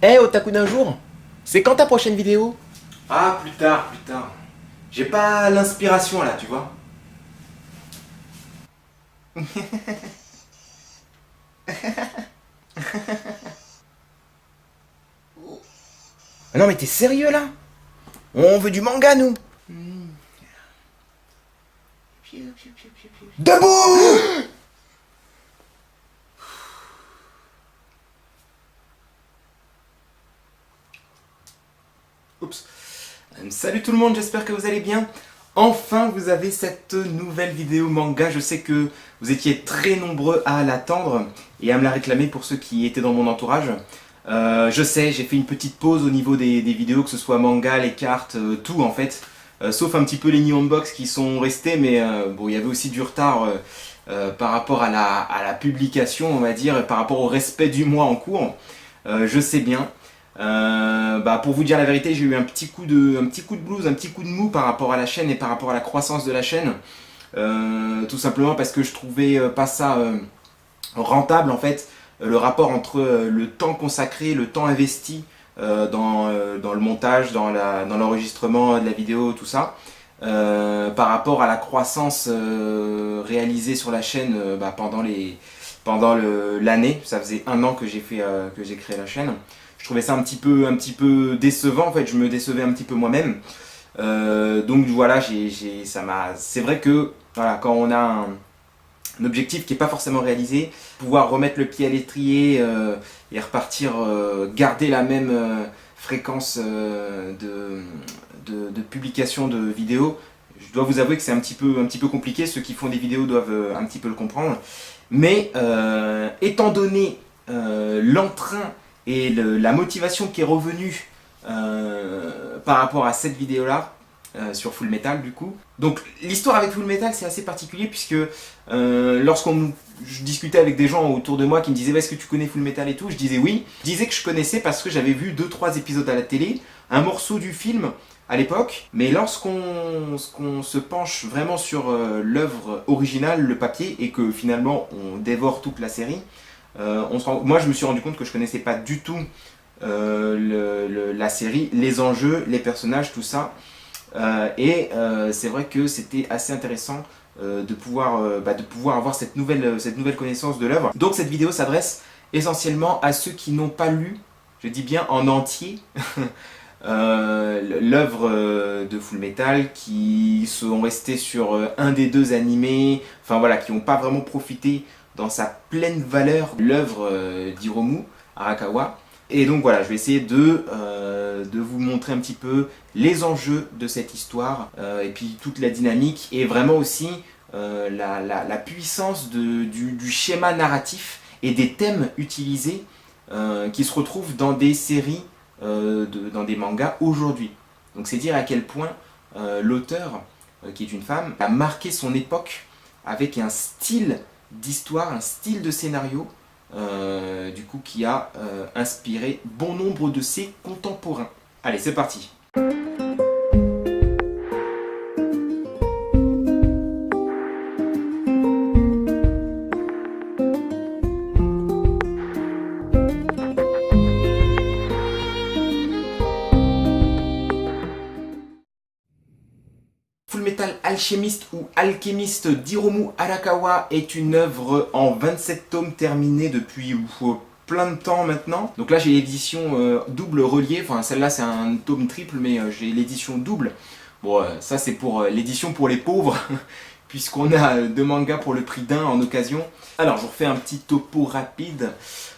Eh, Otaku d'un jour, c'est quand ta prochaine vidéo? Ah, plus tard, plus tard. J'ai pas l'inspiration là, tu vois. Ah non mais t'es sérieux là? On veut du manga nous. Debout! Oups. Salut tout le monde, j'espère que vous allez bien. Enfin, vous avez cette nouvelle vidéo manga. Je sais que vous étiez très nombreux à l'attendre et à me la réclamer pour ceux qui étaient dans mon entourage. Je sais, j'ai fait une petite pause au niveau des vidéos, que ce soit manga, les cartes, tout en fait. Sauf un petit peu les New Unbox qui sont restés, mais bon, il y avait aussi du retard par rapport à la publication, on va dire, par rapport au respect du mois en cours. Je sais bien. Pour vous dire la vérité, j'ai eu un petit coup de blues, un petit coup de mou par rapport à la chaîne et par rapport à la croissance de la chaîne. Tout simplement parce que je trouvais pas ça rentable en fait. Le rapport entre le temps consacré, le temps investi dans le montage, dans l'enregistrement de la vidéo, tout ça, par rapport à la croissance réalisée sur la chaîne pendant l'année. Ça faisait 1 an que j'ai créé la chaîne. Je trouvais ça un petit peu décevant, en fait, je me décevais un petit peu moi-même. Donc voilà, c'est vrai que voilà, quand on a un objectif qui n'est pas forcément réalisé, pouvoir remettre le pied à l'étrier et repartir, garder la même fréquence de publication de vidéos, je dois vous avouer que c'est un petit peu compliqué. Ceux qui font des vidéos doivent un petit peu le comprendre. Mais étant donné l'entrain et la motivation qui est revenue par rapport à cette vidéo-là, sur Full Metal du coup. Donc l'histoire avec Full Metal c'est assez particulier puisque je discutais avec des gens autour de moi qui me disaient est-ce que tu connais Full Metal et tout, je disais oui. Je disais que je connaissais parce que j'avais vu 2-3 épisodes à la télé, un morceau du film à l'époque, mais lorsqu'on se penche vraiment sur l'œuvre originale, le papier, et que finalement on dévore toute la série, moi je me suis rendu compte que je connaissais pas du tout la série, les enjeux, les personnages, tout ça. C'est vrai que c'était assez intéressant de pouvoir avoir cette nouvelle connaissance de l'œuvre. Donc cette vidéo s'adresse essentiellement à ceux qui n'ont pas lu, je dis bien en entier, l'œuvre de Full Metal, qui sont restés sur un des 2 animés, enfin voilà, qui n'ont pas vraiment profité dans sa pleine valeur de l'œuvre d'Hiromu Arakawa. Et donc voilà, je vais essayer de vous montrer un petit peu les enjeux de cette histoire et puis toute la dynamique et vraiment aussi la puissance du schéma narratif et des thèmes utilisés qui se retrouvent dans des séries, dans des mangas aujourd'hui. Donc c'est dire à quel point l'auteur, qui est une femme, a marqué son époque avec un style d'histoire, un style de scénario du coup qui a inspiré bon nombre de ses contemporains. Allez, c'est parti. Fullmetal Alchemist ou Alchemist d'Hiromu Arakawa est une œuvre en 27 tomes terminée depuis plein de temps maintenant. Donc là j'ai l'édition double reliée, enfin celle-là c'est un tome triple mais j'ai l'édition double. Bon ça c'est pour l'édition pour les pauvres puisqu'on a 2 mangas pour le prix d'un en occasion. Alors je vous refais un petit topo rapide.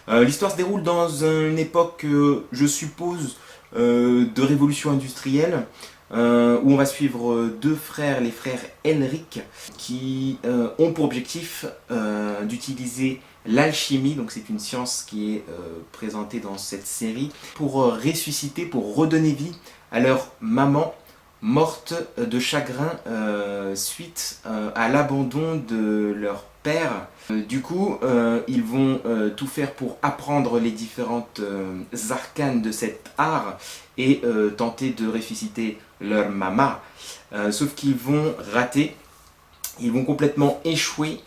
L'histoire se déroule dans une époque, je suppose, de révolution industrielle. Où on va suivre 2 frères, les frères Elric, qui ont pour objectif d'utiliser l'alchimie, donc c'est une science qui est présentée dans cette série, pour ressusciter, pour redonner vie à leur maman morte de chagrin suite à l'abandon de leur père. Du coup, ils vont tout faire pour apprendre les différentes arcanes de cet art et tenter de ressusciter leur maman. Sauf qu'ils vont rater, ils vont complètement échouer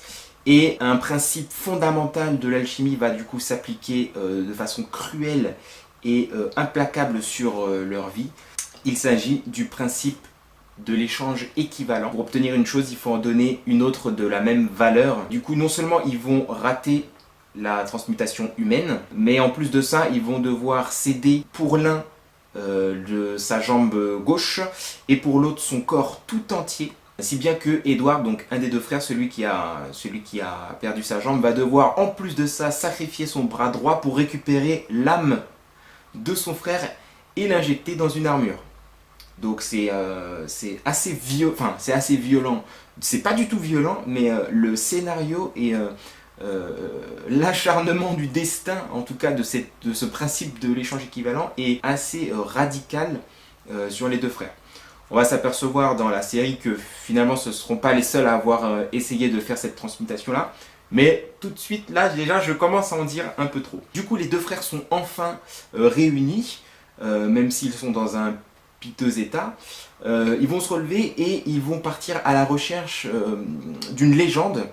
et un principe fondamental de l'alchimie va du coup s'appliquer de façon cruelle et implacables sur leur vie. Il s'agit du principe de l'échange équivalent. Pour obtenir une chose, il faut en donner une autre de la même valeur. Du coup, non seulement ils vont rater la transmutation humaine, mais en plus de ça, ils vont devoir céder pour l'un de sa jambe gauche et pour l'autre son corps tout entier. Si bien que Edward, donc un des deux frères, celui qui a perdu sa jambe, va devoir en plus de ça sacrifier son bras droit pour récupérer l'âme de son frère et l'injecter dans une armure. Donc c'est assez violent. C'est pas du tout violent, mais le scénario et l'acharnement du destin, en tout cas de ce principe de l'échange équivalent, est assez radical sur les deux frères. On va s'apercevoir dans la série que finalement ce ne seront pas les seuls à avoir essayé de faire cette transmutation-là. Mais tout de suite, là déjà, je commence à en dire un peu trop. Du coup, les deux frères sont enfin réunis, même s'ils sont dans un piteux état. Ils vont se relever et ils vont partir à la recherche d'une légende.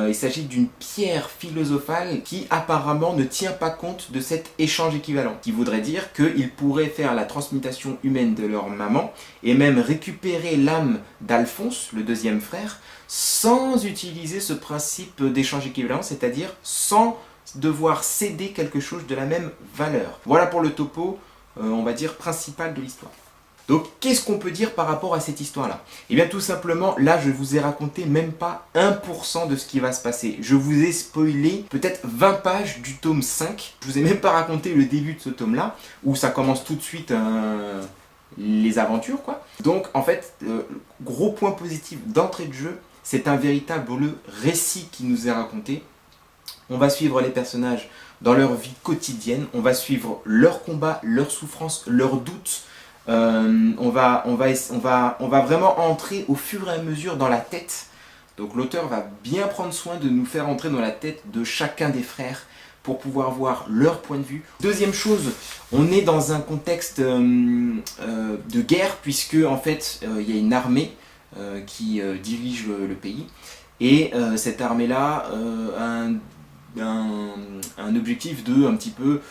Il s'agit d'une pierre philosophale qui apparemment ne tient pas compte de cet échange équivalent, qui voudrait dire qu'ils pourraient faire la transmutation humaine de leur maman et même récupérer l'âme d'Alphonse, le deuxième frère, sans utiliser ce principe d'échange équivalent, c'est-à-dire sans devoir céder quelque chose de la même valeur. Voilà pour le topo, on va dire, principal de l'histoire. Donc, qu'est-ce qu'on peut dire par rapport à cette histoire-là? Eh bien, tout simplement, là, je vous ai raconté même pas 1% de ce qui va se passer. Je vous ai spoilé peut-être 20 pages du tome 5. Je vous ai même pas raconté le début de ce tome-là, où ça commence tout de suite les aventures, quoi. Donc, en fait, gros point positif d'entrée de jeu, c'est un véritable récit qui nous est raconté. On va suivre les personnages dans leur vie quotidienne, on va suivre leurs combats, leurs souffrances, leurs doutes. On va vraiment entrer au fur et à mesure dans la tête. Donc l'auteur va bien prendre soin de nous faire entrer dans la tête de chacun des frères pour pouvoir voir leur point de vue. Deuxième chose, on est dans un contexte de guerre, puisque en fait il y a une armée qui dirige le pays, et cette armée-là a un objectif de un petit peu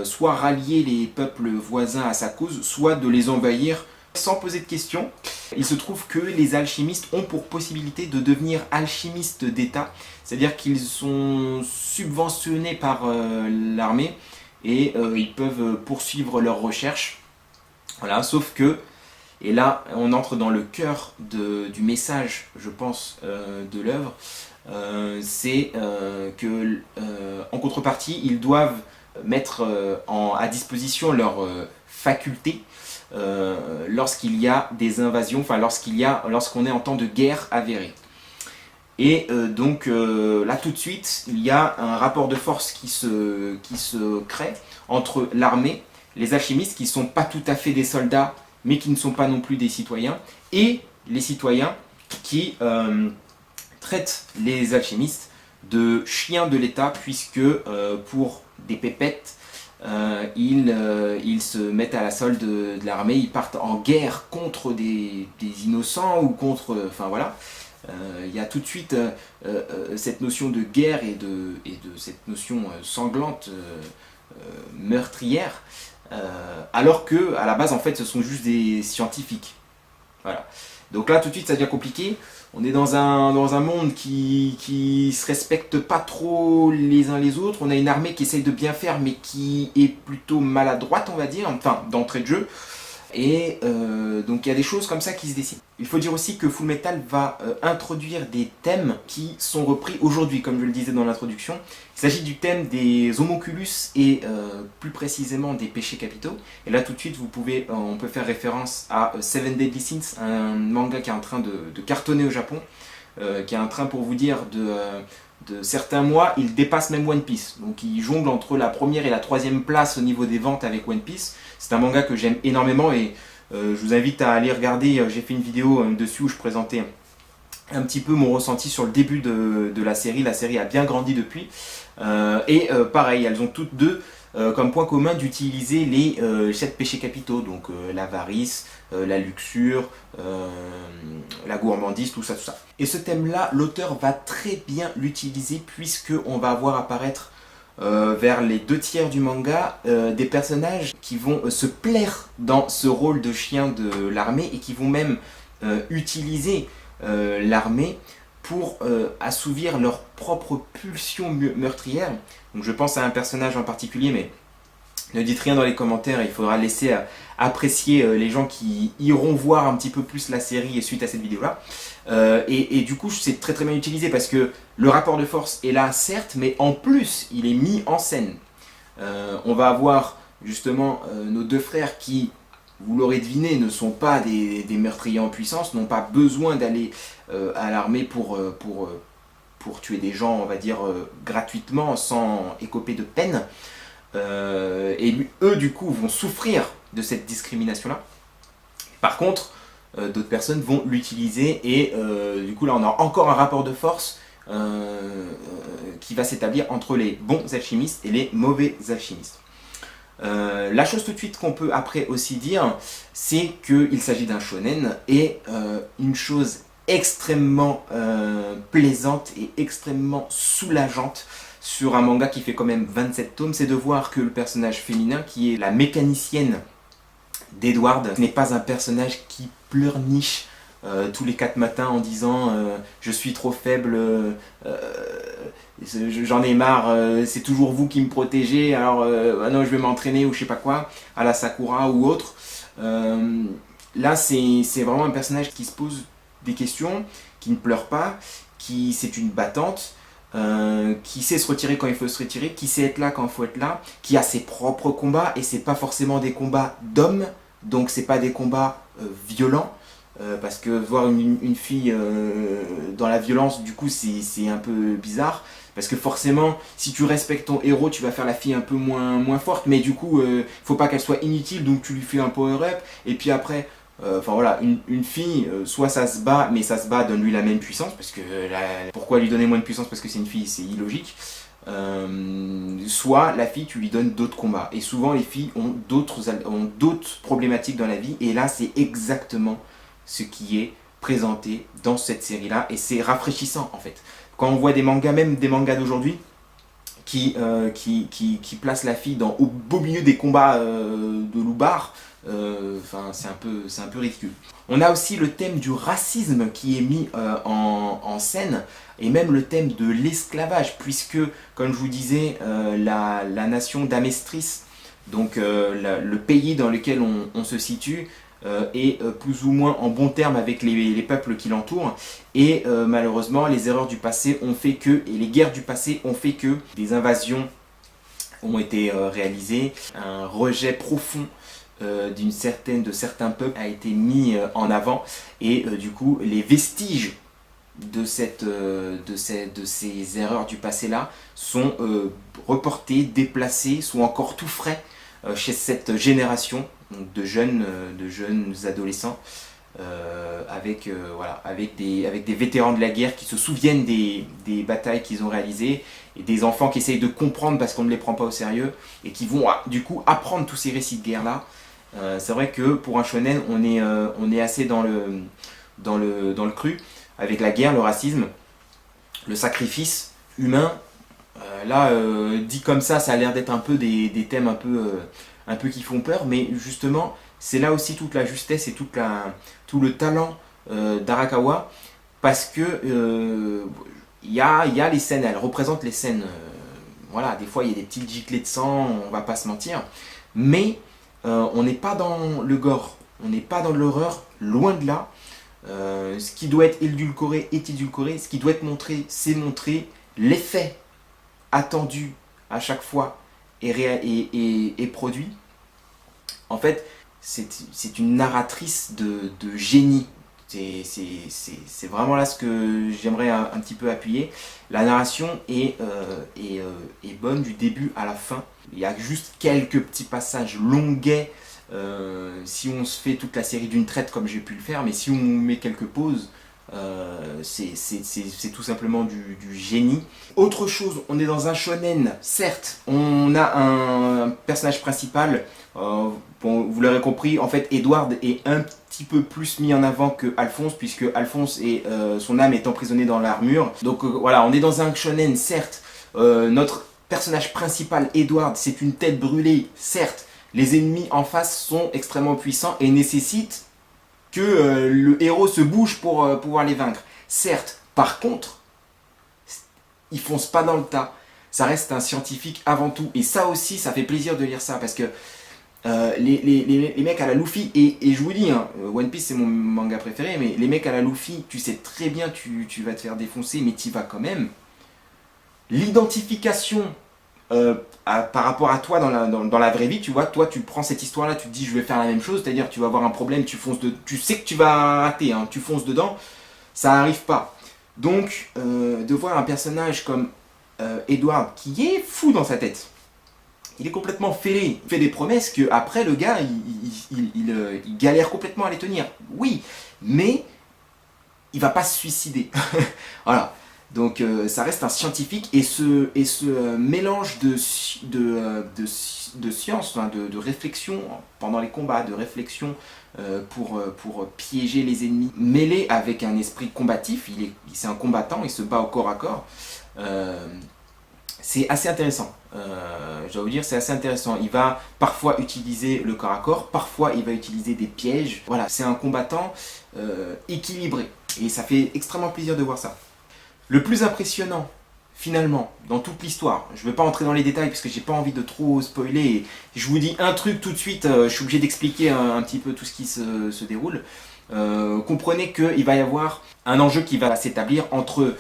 soit rallier les peuples voisins à sa cause, soit de les envahir sans poser de questions. Il se trouve que les alchimistes ont pour possibilité de devenir alchimistes d'État, c'est-à-dire qu'ils sont subventionnés par l'armée et ils peuvent poursuivre leurs recherches. Voilà, sauf que, et là on entre dans le cœur du message, je pense, de l'œuvre, c'est que en contrepartie, ils doivent mettre à disposition leurs facultés lorsqu'il y a des invasions, enfin lorsqu'on est en temps de guerre avérée. Et donc là tout de suite, il y a un rapport de force qui se crée entre l'armée, les alchimistes qui ne sont pas tout à fait des soldats, mais qui ne sont pas non plus des citoyens, et les citoyens qui traitent les alchimistes de chiens de l'État, puisque pour des pépettes, ils se mettent à la solde de l'armée, ils partent en guerre contre des innocents ou contre... Enfin voilà, il y a tout de suite cette notion de guerre et de cette notion sanglante, meurtrière, alors que à la base en fait ce sont juste des scientifiques. Voilà. Donc là tout de suite ça devient compliqué. On est dans un monde qui se respecte pas trop les uns les autres. On a une armée qui essaye de bien faire, mais qui est plutôt maladroite, on va dire, enfin, d'entrée de jeu. Et donc il y a des choses comme ça qui se décident. Il faut dire aussi que Fullmetal va introduire des thèmes qui sont repris aujourd'hui, comme je le disais dans l'introduction. Il s'agit du thème des homonculus et plus précisément des péchés capitaux. Et là tout de suite on peut faire référence à Seven Deadly Sins, un manga qui est en train de cartonner au Japon, qui est en train, pour vous dire, de certains mois, il dépasse même One Piece. Donc il jongle entre la première et la troisième place au niveau des ventes avec One Piece. C'est un manga que j'aime énormément et je vous invite à aller regarder. J'ai fait une vidéo dessus où je présentais un petit peu mon ressenti sur le début de la série. La série a bien grandi depuis. Pareil, elles ont toutes deux comme point commun d'utiliser les 7 péchés capitaux, donc l'avarice, la luxure, la gourmandise, tout ça, tout ça. Et ce thème-là, l'auteur va très bien l'utiliser, puisqu'on va voir apparaître vers les 2 tiers du manga, des personnages qui vont se plaire dans ce rôle de chien de l'armée et qui vont même utiliser l'armée pour assouvir leurs propres pulsions meurtrières. Donc je pense à un personnage en particulier, mais ne dites rien dans les commentaires, il faudra laisser apprécier les gens qui iront voir un petit peu plus la série suite à cette vidéo-là. Et du coup, c'est très très bien utilisé parce que le rapport de force est là, certes, mais en plus, il est mis en scène. On va avoir justement nos 2 frères qui, vous l'aurez deviné, ne sont pas des meurtriers en puissance, n'ont pas besoin d'aller à l'armée pour tuer des gens, on va dire, gratuitement, sans écoper de peine. Eux, du coup, vont souffrir de cette discrimination-là. Par contre, d'autres personnes vont l'utiliser et du coup, là, on a encore un rapport de force qui va s'établir entre les bons alchimistes et les mauvais alchimistes. La chose tout de suite qu'on peut après aussi dire, c'est qu'il s'agit d'un shonen et une chose extrêmement plaisante et extrêmement soulageante sur un manga qui fait quand même 27 tomes, c'est de voir que le personnage féminin, qui est la mécanicienne d'Edward, n'est pas un personnage qui pleurniche tous les 4 matins en disant je suis trop faible, j'en ai marre, c'est toujours vous qui me protégez, alors non, je vais m'entraîner ou je sais pas quoi, à la Sakura ou autre. Là, c'est vraiment un personnage qui se pose des questions, qui ne pleure pas, c'est une battante, qui sait se retirer quand il faut se retirer, qui sait être là quand il faut être là, qui a ses propres combats, et c'est pas forcément des combats d'hommes, donc c'est pas des combats violents, parce que voir une fille dans la violence, du coup, c'est un peu bizarre, parce que forcément, si tu respectes ton héros, tu vas faire la fille un peu moins forte, mais du coup, faut pas qu'elle soit inutile, donc tu lui fais un power-up, et puis après, enfin voilà, une fille, soit ça se bat, mais ça se bat, donne-lui la même puissance, parce que pourquoi lui donner moins de puissance parce que c'est une fille, c'est illogique. Soit la fille, tu lui donnes d'autres combats. Et souvent, les filles ont d'autres problématiques dans la vie, et là, c'est exactement ce qui est présenté dans cette série-là, et c'est rafraîchissant en fait. Quand on voit des mangas, même des mangas d'aujourd'hui, qui placent la fille au beau milieu des combats de loupards, c'est un peu ridicule. On a aussi le thème du racisme qui est mis en scène, et même le thème de l'esclavage, puisque, comme je vous disais, la nation d'Amestris, donc le pays dans lequel on se situe, est plus ou moins en bon terme avec les peuples qui l'entourent, et malheureusement les erreurs du passé ont fait que, et les guerres du passé ont fait que des invasions ont été réalisées, un rejet profond de certains peuples a été mis en avant, et du coup les vestiges de ces erreurs du passé là sont reportés, déplacés, sont encore tout frais chez cette génération de jeunes adolescents, avec des vétérans de la guerre qui se souviennent des batailles qu'ils ont réalisées, et des enfants qui essayent de comprendre parce qu'on ne les prend pas au sérieux, et qui vont du coup apprendre tous ces récits de guerre là. C'est vrai que pour un shonen, on est assez dans le cru, avec la guerre, le racisme, le sacrifice humain. Là, dit comme ça a l'air d'être un peu des thèmes un peu qui font peur, mais justement, c'est là aussi toute la justesse et tout le talent d'Arakawa, parce que il y a les scènes, elle représente les scènes, voilà, des fois il y a des petites giclées de sang, on va pas se mentir, mais on n'est pas dans le gore, on n'est pas dans l'horreur, loin de là. Ce qui doit être édulcoré est édulcoré, ce qui doit être montré, c'est montré, l'effet attendu à chaque fois est produit. En fait, c'est une narratrice de génie. C'est vraiment là ce que j'aimerais un petit peu appuyer. La narration est bonne du début à la fin. Il y a juste quelques petits passages longuets si on se fait toute la série d'une traite comme j'ai pu le faire, mais si on met quelques pauses, c'est tout simplement du génie. Autre chose, on est dans un shonen, certes, on a un personnage principal, bon, vous l'aurez compris, en fait Edward est un petit peu plus mis en avant que Alphonse, puisque Alphonse son âme est emprisonnée dans l'armure. Donc voilà, on est dans un shonen, certes, notre personnage principal, Edward, c'est une tête brûlée, certes, les ennemis en face sont extrêmement puissants et nécessitent que le héros se bouge pour pouvoir les vaincre. Certes, par contre, il fonce pas dans le tas. Ça reste un scientifique avant tout. Et ça aussi, ça fait plaisir de lire ça parce que les mecs à la Luffy, et je vous dis, hein, One Piece c'est mon manga préféré, mais les mecs à la Luffy, tu sais très bien, tu vas te faire défoncer, mais tu vas quand même. L'identification par rapport à toi dans la vraie vie, tu vois, toi tu prends cette histoire-là, tu te dis je vais faire la même chose, c'est-à-dire tu vas avoir un problème, tu sais que tu vas rater, hein, tu fonces dedans, ça arrive pas. Donc, de voir un personnage comme Edward qui est fou dans sa tête, il est complètement fêlé, il fait des promesses que après le gars il galère complètement à les tenir. Oui, mais il va pas se suicider. Voilà. Donc ça reste un scientifique et ce mélange de science, hein, de réflexion pendant les combats, de réflexion pour piéger les ennemis, mêlé avec un esprit combatif, c'est un combattant, il se bat au corps à corps. C'est assez intéressant. Je dois vous dire, c'est assez intéressant. Il va parfois utiliser le corps à corps, parfois il va utiliser des pièges. Voilà, c'est un combattant équilibré. Et ça fait extrêmement plaisir de voir ça. Le plus impressionnant, finalement, dans toute l'histoire, je ne vais pas entrer dans les détails parce que j'ai pas envie de trop spoiler. Et je vous dis un truc tout de suite, je suis obligé d'expliquer un petit peu tout ce qui se déroule. Comprenez qu'il va y avoir un enjeu qui va s'établir entre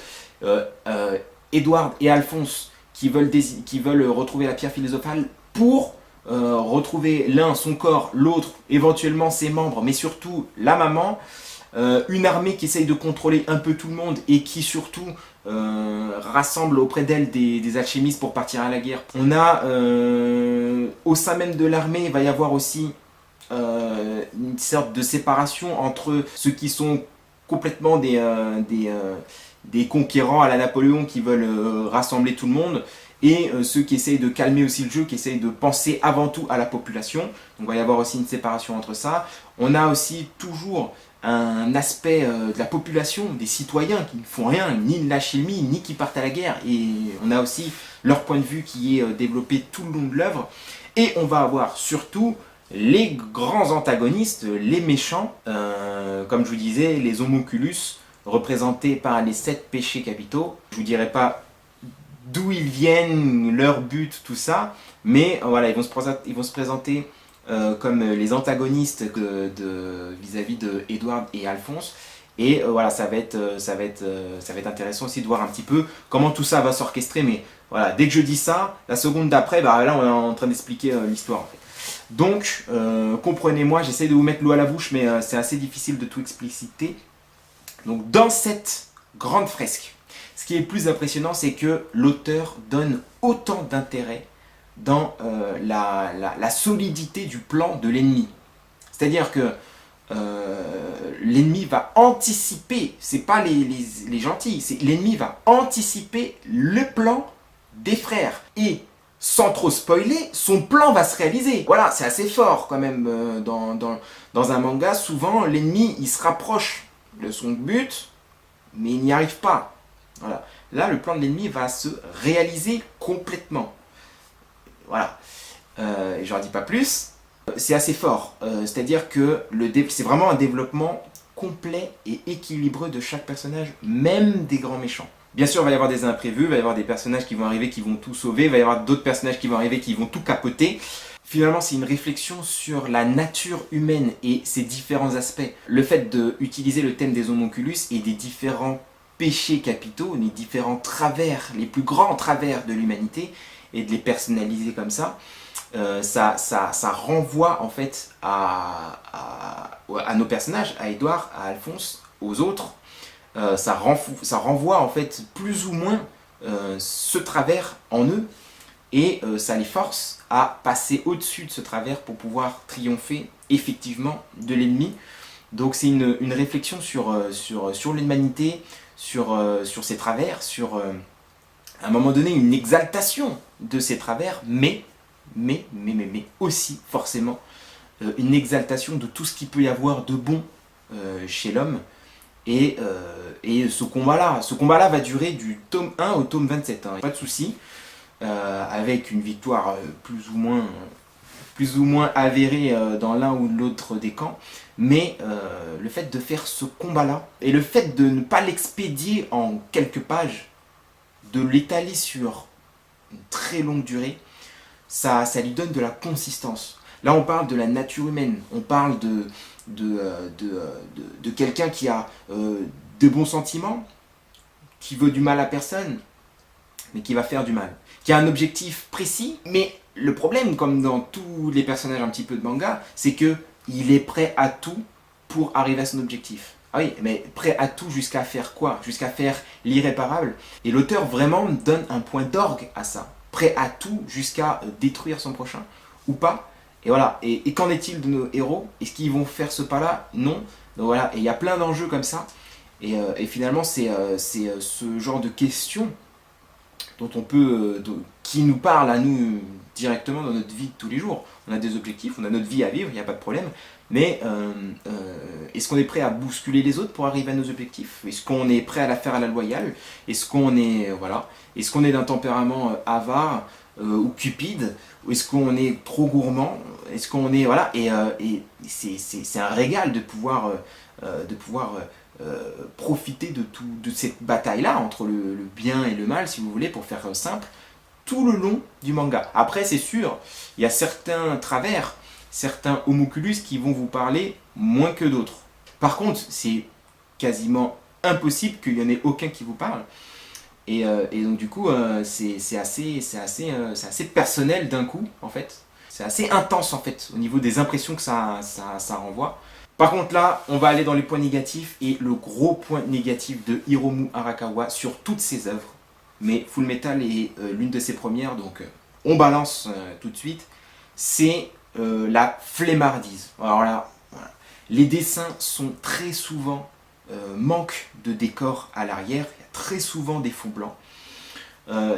Edward et Alphonse qui veulent retrouver la pierre philosophale pour retrouver l'un son corps, l'autre éventuellement ses membres, mais surtout la maman. Une armée qui essaye de contrôler un peu tout le monde et qui surtout rassemble auprès d'elle des alchimistes pour partir à la guerre. On a au sein même de l'armée, il va y avoir aussi une sorte de séparation entre ceux qui sont complètement des conquérants à la Napoléon qui veulent rassembler tout le monde et ceux qui essayent de calmer aussi le jeu, qui essayent de penser avant tout à la population. Donc il va y avoir aussi une séparation entre ça. On a aussi toujours un aspect de la population, des citoyens qui ne font rien, ni de l'alchimie, ni qui partent à la guerre. Et on a aussi leur point de vue qui est développé tout le long de l'œuvre. Et on va avoir surtout les grands antagonistes, les méchants, comme je vous disais, les homunculus, représentés par les 7 péchés capitaux. Je ne vous dirai pas d'où ils viennent, leur but, tout ça, mais voilà, ils vont se présenter comme les antagonistes vis-à-vis de Edward et Alphonse. Et voilà, ça va être intéressant aussi de voir un petit peu comment tout ça va s'orchestrer. Mais voilà, dès que je dis ça, la seconde d'après, bah, là on est en train d'expliquer l'histoire en fait. Donc, comprenez-moi, j'essaie de vous mettre l'eau à la bouche, mais c'est assez difficile de tout expliciter. Donc, dans cette grande fresque, ce qui est le plus impressionnant, c'est que l'auteur donne autant d'intérêt dans la solidité du plan de l'ennemi. C'est-à-dire que l'ennemi va anticiper, c'est pas les gentils, c'est l'ennemi va anticiper le plan des frères. Et sans trop spoiler, son plan va se réaliser. Voilà, c'est assez fort quand même dans un manga. Souvent, l'ennemi, il se rapproche de son but, mais il n'y arrive pas. Voilà. Là, le plan de l'ennemi va se réaliser complètement. Voilà. Je n'en dis pas plus. C'est assez fort. C'est-à-dire que c'est vraiment un développement complet et équilibré de chaque personnage, même des grands méchants. Bien sûr, il va y avoir des imprévus, il va y avoir des personnages qui vont arriver, qui vont tout sauver, il va y avoir d'autres personnages qui vont arriver, qui vont tout capoter. Finalement, c'est une réflexion sur la nature humaine et ses différents aspects. Le fait d'utiliser le thème des homunculus et des différents péchés capitaux, les différents travers, les plus grands travers de l'humanité, et de les personnaliser comme ça, ça renvoie en fait à nos personnages, à Edward, à Alphonse, aux autres. Ça renvoie en fait plus ou moins ce travers en eux et ça les force à passer au-dessus de ce travers pour pouvoir triompher effectivement de l'ennemi. Donc c'est une réflexion sur l'humanité, sur ses travers, sur à un moment donné une exaltation de ses travers, mais aussi forcément une exaltation de tout ce qu'il peut y avoir de bon chez l'homme. Et ce combat-là va durer du tome 1 au tome 27, hein, pas de souci. avec une victoire plus ou moins avérée dans l'un ou l'autre des camps. Mais le fait de faire ce combat-là, et le fait de ne pas l'expédier en quelques pages, de l'étaler sur une très longue durée, ça lui donne de la consistance. Là, on parle de la nature humaine, on parle de quelqu'un qui a de bons sentiments, qui veut du mal à personne, mais qui va faire du mal. Qui a un objectif précis, mais le problème, comme dans tous les personnages un petit peu de manga, c'est que il est prêt à tout pour arriver à son objectif. Ah oui, mais prêt à tout jusqu'à faire quoi? Jusqu'à faire l'irréparable. Et l'auteur vraiment donne un point d'orgue à ça. Prêt à tout jusqu'à détruire son prochain, ou pas. Et voilà. Et qu'en est-il de nos héros? Est-ce qu'ils vont faire ce pas-là? Non. Donc voilà. Et il y a plein d'enjeux comme ça. Et finalement, c'est ce genre de questions dont on peut, qui nous parle à nous directement dans notre vie de tous les jours. On a des objectifs, on a notre vie à vivre, il n'y a pas de problème. Mais est-ce qu'on est prêt à bousculer les autres pour arriver à nos objectifs? Est-ce qu'on est prêt à la faire à la loyale? Est-ce qu'on est, voilà, est-ce qu'on est d'un tempérament avare ou cupide? Ou est-ce qu'on est trop gourmand? Est-ce qu'on est, voilà, et c'est un régal de pouvoir profiter de cette bataille-là entre le bien et le mal, si vous voulez, pour faire simple, tout le long du manga. Après, c'est sûr, il y a certains travers, certains homunculus qui vont vous parler moins que d'autres. Par contre, c'est quasiment impossible qu'il n'y en ait aucun qui vous parle. Et donc du coup, c'est assez personnel d'un coup, en fait. C'est assez intense, en fait, au niveau des impressions que ça renvoie. Par contre là, on va aller dans les points négatifs, et le gros point négatif de Hiromu Arakawa sur toutes ses œuvres, mais Full Metal est l'une de ses premières, donc on balance tout de suite, c'est la flemmardise. Alors là, voilà. Les dessins sont très souvent manque de décor à l'arrière, il y a très souvent des fonds blancs.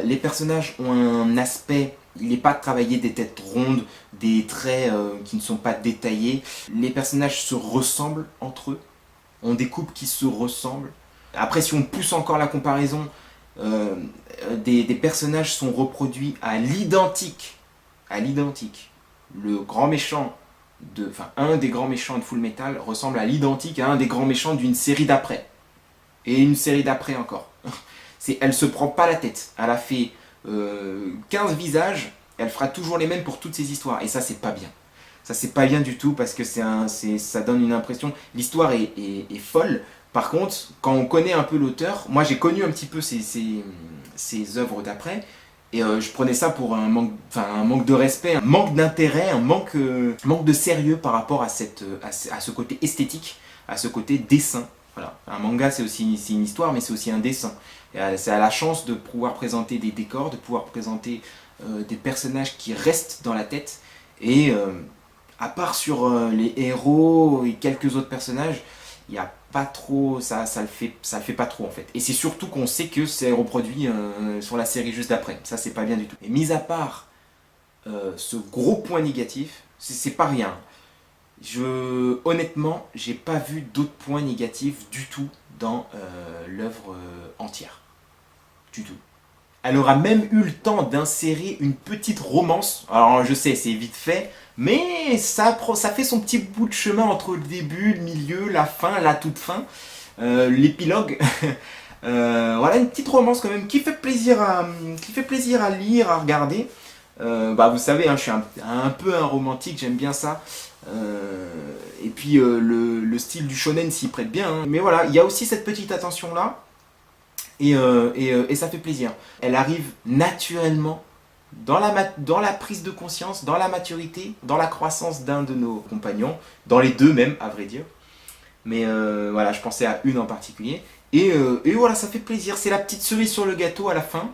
Les personnages ont un aspect, il n'est pas travaillé, des têtes rondes, des traits qui ne sont pas détaillés. Les personnages se ressemblent entre eux, ont des coupes qui se ressemblent. Après, si on pousse encore la comparaison, des personnages sont reproduits à l'identique. À l'identique. Le grand méchant, un des grands méchants de Full Metal ressemble à l'identique à un des grands méchants d'une série d'après. Et une série d'après encore. Elle se prend pas la tête. Elle a fait 15 visages, elle fera toujours les mêmes pour toutes ces histoires. Et ça, c'est pas bien. Ça, c'est pas bien du tout parce que ça donne une impression. L'histoire est folle. Par contre, quand on connaît un peu l'auteur, moi j'ai connu un petit peu ses œuvres d'après, et je prenais ça pour un manque de respect, un manque d'intérêt, un manque de sérieux par rapport à ce côté esthétique, à ce côté dessin. Voilà. Un manga, c'est une histoire, mais c'est aussi un dessin. Ça a la chance de pouvoir présenter des décors, de pouvoir présenter des personnages qui restent dans la tête. Et à part sur les héros et quelques autres personnages, il n'y a pas trop, ça le fait pas trop en fait. Et c'est surtout qu'on sait que c'est reproduit sur la série juste d'après. Ça, c'est pas bien du tout. Et mis à part ce gros point négatif, c'est pas rien. Honnêtement, j'ai pas vu d'autres points négatifs du tout dans l'œuvre entière. Du tout. Elle aura même eu le temps d'insérer une petite romance. Alors je sais, c'est vite fait, mais ça fait son petit bout de chemin entre le début, le milieu, la fin, la toute fin, l'épilogue. Voilà, une petite romance quand même qui fait plaisir à lire, à regarder. Vous savez, hein, je suis un peu un romantique, j'aime bien ça. Et puis le style du shonen s'y prête bien. Hein. Mais voilà, il y a aussi cette petite attention là. Et ça fait plaisir. Elle arrive naturellement dans la prise de conscience, dans la maturité, dans la croissance d'un de nos compagnons, dans les deux même, à vrai dire. Mais voilà, je pensais à une en particulier. Et voilà, ça fait plaisir. C'est la petite cerise sur le gâteau à la fin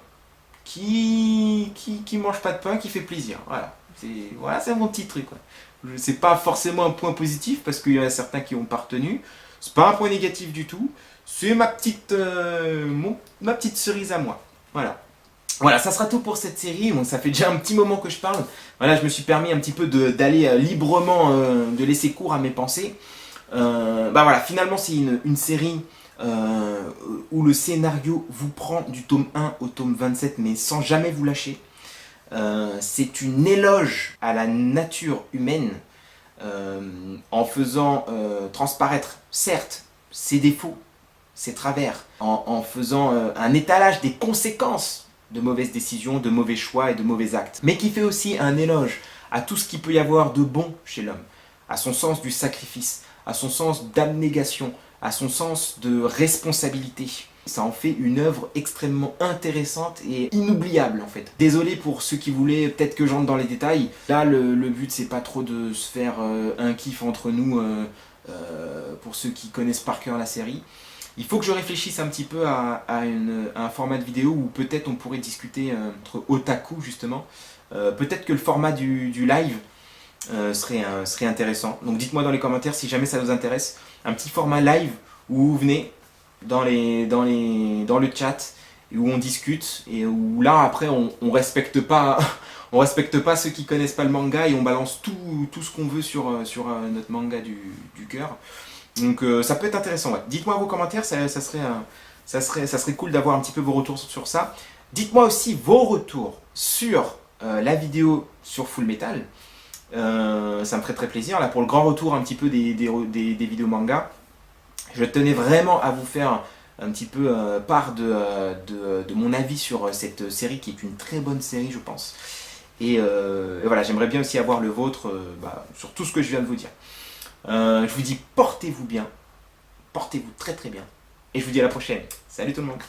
qui mange pas de pain, qui fait plaisir. Voilà, c'est mon petit truc. C'est pas forcément un point positif parce qu'il y en a certains qui ont pas retenu. C'est pas un point négatif du tout. C'est ma petite cerise à moi. Voilà, ça sera tout pour cette série. Bon, ça fait déjà un petit moment que je parle. Voilà, je me suis permis un petit peu d'aller librement, de laisser cours à mes pensées. Voilà, finalement c'est une série où le scénario vous prend du tome 1 au tome 27, mais sans jamais vous lâcher. C'est une éloge à la nature humaine en faisant transparaître, certes, ses défauts, ses travers, en faisant un étalage des conséquences de mauvaises décisions, de mauvais choix et de mauvais actes, mais qui fait aussi un éloge à tout ce qu'il peut y avoir de bon chez l'homme, à son sens du sacrifice, à son sens d'abnégation, à son sens de responsabilité. Ça en fait une œuvre extrêmement intéressante et inoubliable en fait. Désolé pour ceux qui voulaient peut-être que j'entre dans les détails. Là le but c'est pas trop de se faire un kiff entre nous pour ceux qui connaissent par cœur la série. Il faut que je réfléchisse un petit peu à un format de vidéo où peut-être on pourrait discuter entre otaku justement. Peut-être que le format du live serait intéressant. Donc dites-moi dans les commentaires si jamais ça vous intéresse. Un petit format live où vous venez dans le chat et où on discute et où là après on respecte pas on respecte pas ceux qui connaissent pas le manga et on balance tout ce qu'on veut sur notre manga du cœur. Donc ça peut être intéressant, ouais. Dites-moi vos commentaires, ça serait cool d'avoir un petit peu vos retours sur ça. Dites-moi aussi vos retours sur la vidéo sur Full Metal. Ça me ferait très plaisir là pour le grand retour un petit peu des vidéos manga. Je tenais vraiment à vous faire un petit peu part de mon avis sur cette série qui est une très bonne série je pense. Et voilà, j'aimerais bien aussi avoir le vôtre sur tout ce que je viens de vous dire. Je vous dis portez-vous bien, portez-vous très très bien. Et je vous dis à la prochaine. Salut tout le monde.